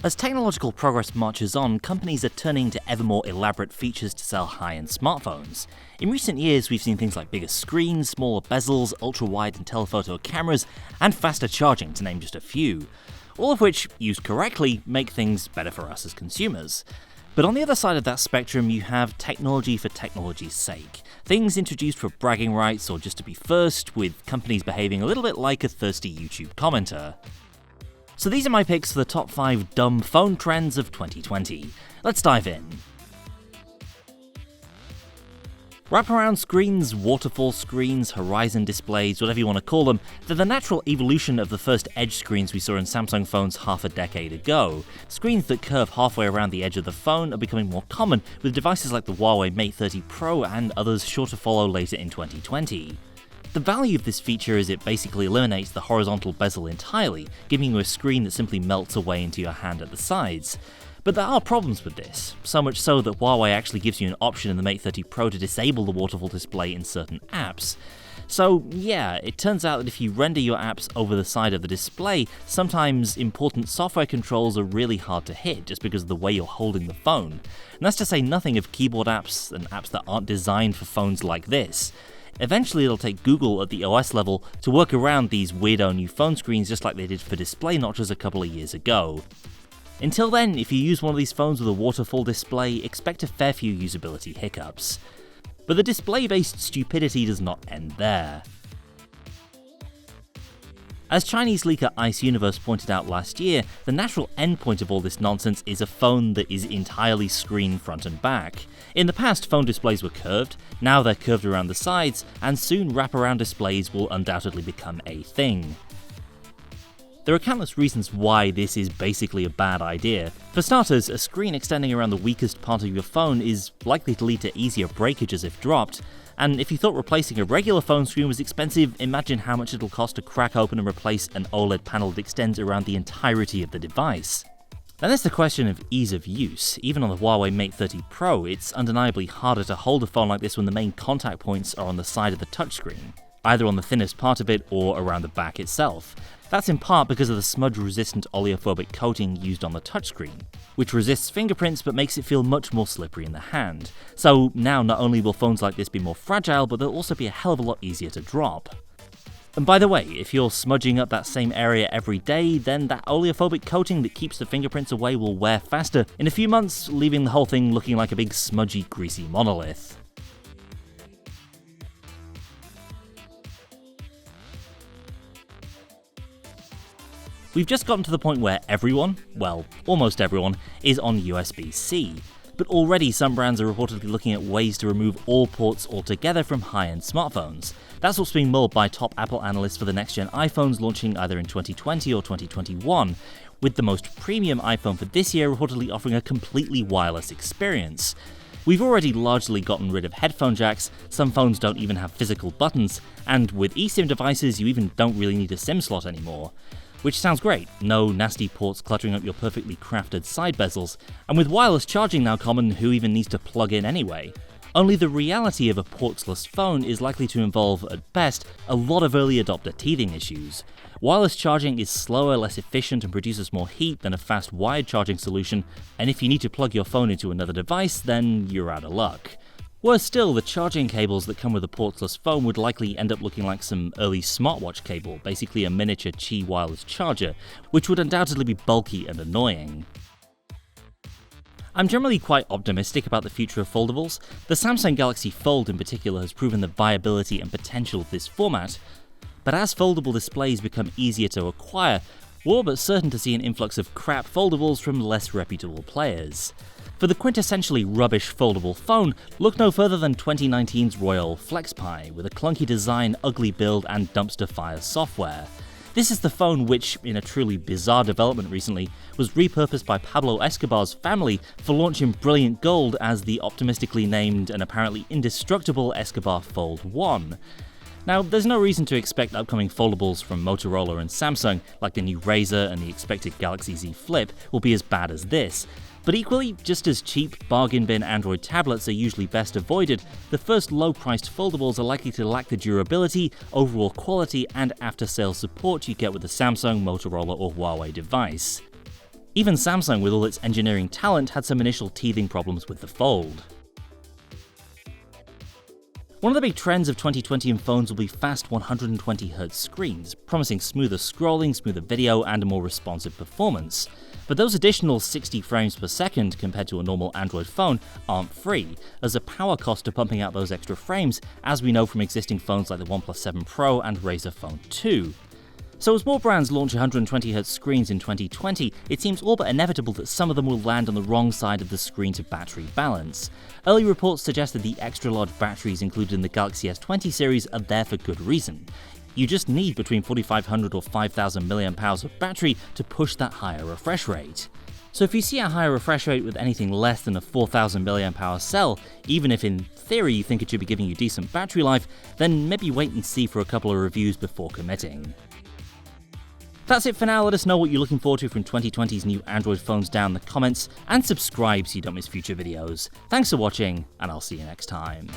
As technological progress marches on, companies are turning to ever more elaborate features to sell high-end smartphones. In recent years, we've seen things like bigger screens, smaller bezels, ultra-wide and telephoto cameras, and faster charging, to name just a few. All of which, used correctly, make things better for us as consumers. But on the other side of that spectrum, you have technology for technology's sake. Things introduced for bragging rights or just to be first, with companies behaving a little bit like a thirsty YouTube commenter. So these are my picks for the top 5 dumb phone trends of 2020. Let's dive in. Wraparound screens, waterfall screens, horizon displays, whatever you want to call them, they're the natural evolution of the first edge screens we saw in Samsung phones half a decade ago. Screens that curve halfway around the edge of the phone are becoming more common, with devices like the Huawei Mate 30 Pro and others sure to follow later in 2020. The value of this feature is it basically eliminates the horizontal bezel entirely, giving you a screen that simply melts away into your hand at the sides. But there are problems with this, so much so that Huawei actually gives you an option in the Mate 30 Pro to disable the waterfall display in certain apps. So yeah, it turns out that if you render your apps over the side of the display, sometimes important software controls are really hard to hit just because of the way you're holding the phone. And that's to say nothing of keyboard apps and apps that aren't designed for phones like this. Eventually it'll take Google at the OS level to work around these weirdo new phone screens just like they did for display notches a couple of years ago. Until then, if you use one of these phones with a waterfall display, expect a fair few usability hiccups. But the display-based stupidity does not end there. As Chinese leaker Ice Universe pointed out last year, the natural endpoint of all this nonsense is a phone that is entirely screen front and back. In the past, phone displays were curved, now they're curved around the sides, and soon wraparound displays will undoubtedly become a thing. There are countless reasons why this is basically a bad idea. For starters, a screen extending around the weakest part of your phone is likely to lead to easier breakages if dropped, and if you thought replacing a regular phone screen was expensive, imagine how much it'll cost to crack open and replace an OLED panel that extends around the entirety of the device. Then there's the question of ease of use. Even on the Huawei Mate 30 Pro, it's undeniably harder to hold a phone like this when the main contact points are on the side of the touchscreen, either on the thinnest part of it or around the back itself. That's in part because of the smudge-resistant oleophobic coating used on the touchscreen, which resists fingerprints but makes it feel much more slippery in the hand. So now not only will phones like this be more fragile, but they'll also be a hell of a lot easier to drop. And by the way, if you're smudging up that same area every day, then that oleophobic coating that keeps the fingerprints away will wear faster in a few months, leaving the whole thing looking like a big smudgy, greasy monolith. We've just gotten to the point where everyone, well, almost everyone, is on USB-C. But already some brands are reportedly looking at ways to remove all ports altogether from high-end smartphones. That's what's being mulled by top Apple analysts for the next-gen iPhones launching either in 2020 or 2021, with the most premium iPhone for this year reportedly offering a completely wireless experience. We've already largely gotten rid of headphone jacks, some phones don't even have physical buttons, and with eSIM devices you even don't really need a SIM slot anymore. Which sounds great, no nasty ports cluttering up your perfectly crafted side bezels, and with wireless charging now common, who even needs to plug in anyway? Only the reality of a portsless phone is likely to involve, at best, a lot of early adopter teething issues. Wireless charging is slower, less efficient, and produces more heat than a fast wired charging solution, and if you need to plug your phone into another device, then you're out of luck. Worse still, the charging cables that come with a portless phone would likely end up looking like some early smartwatch cable, basically a miniature Qi wireless charger, which would undoubtedly be bulky and annoying. I'm generally quite optimistic about the future of foldables. The Samsung Galaxy Fold in particular has proven the viability and potential of this format, but as foldable displays become easier to acquire, we're all but certain to see an influx of crap foldables from less reputable players. For the quintessentially rubbish foldable phone, look no further than 2019's Royole FlexPi, with a clunky design, ugly build, and dumpster fire software. This is the phone which, in a truly bizarre development recently, was repurposed by Pablo Escobar's family for launch in brilliant gold as the optimistically named and apparently indestructible Escobar Fold 1. Now, there's no reason to expect upcoming foldables from Motorola and Samsung, like the new Razr and the expected Galaxy Z Flip, will be as bad as this. But equally, just as cheap, bargain bin Android tablets are usually best avoided, the first low-priced foldables are likely to lack the durability, overall quality, and after-sales support you get with a Samsung, Motorola, or Huawei device. Even Samsung, with all its engineering talent, had some initial teething problems with the Fold. One of the big trends of 2020 in phones will be fast 120Hz screens, promising smoother scrolling, smoother video, and a more responsive performance. But those additional 60 frames per second compared to a normal Android phone aren't free, as a power cost to pumping out those extra frames, as we know from existing phones like the OnePlus 7 Pro and Razer Phone 2. So as more brands launch 120Hz screens in 2020, it seems all but inevitable that some of them will land on the wrong side of the screen-to-battery balance. Early reports suggest that the extra-large batteries included in the Galaxy S20 series are there for good reason. You just need between 4500 or 5000 mAh of battery to push that higher refresh rate. So if you see a higher refresh rate with anything less than a 4000 mAh cell, even if in theory you think it should be giving you decent battery life, then maybe wait and see for a couple of reviews before committing. That's it for now. Let us know what you're looking forward to from 2020's new Android phones down in the comments, and subscribe so you don't miss future videos. Thanks for watching, and I'll see you next time.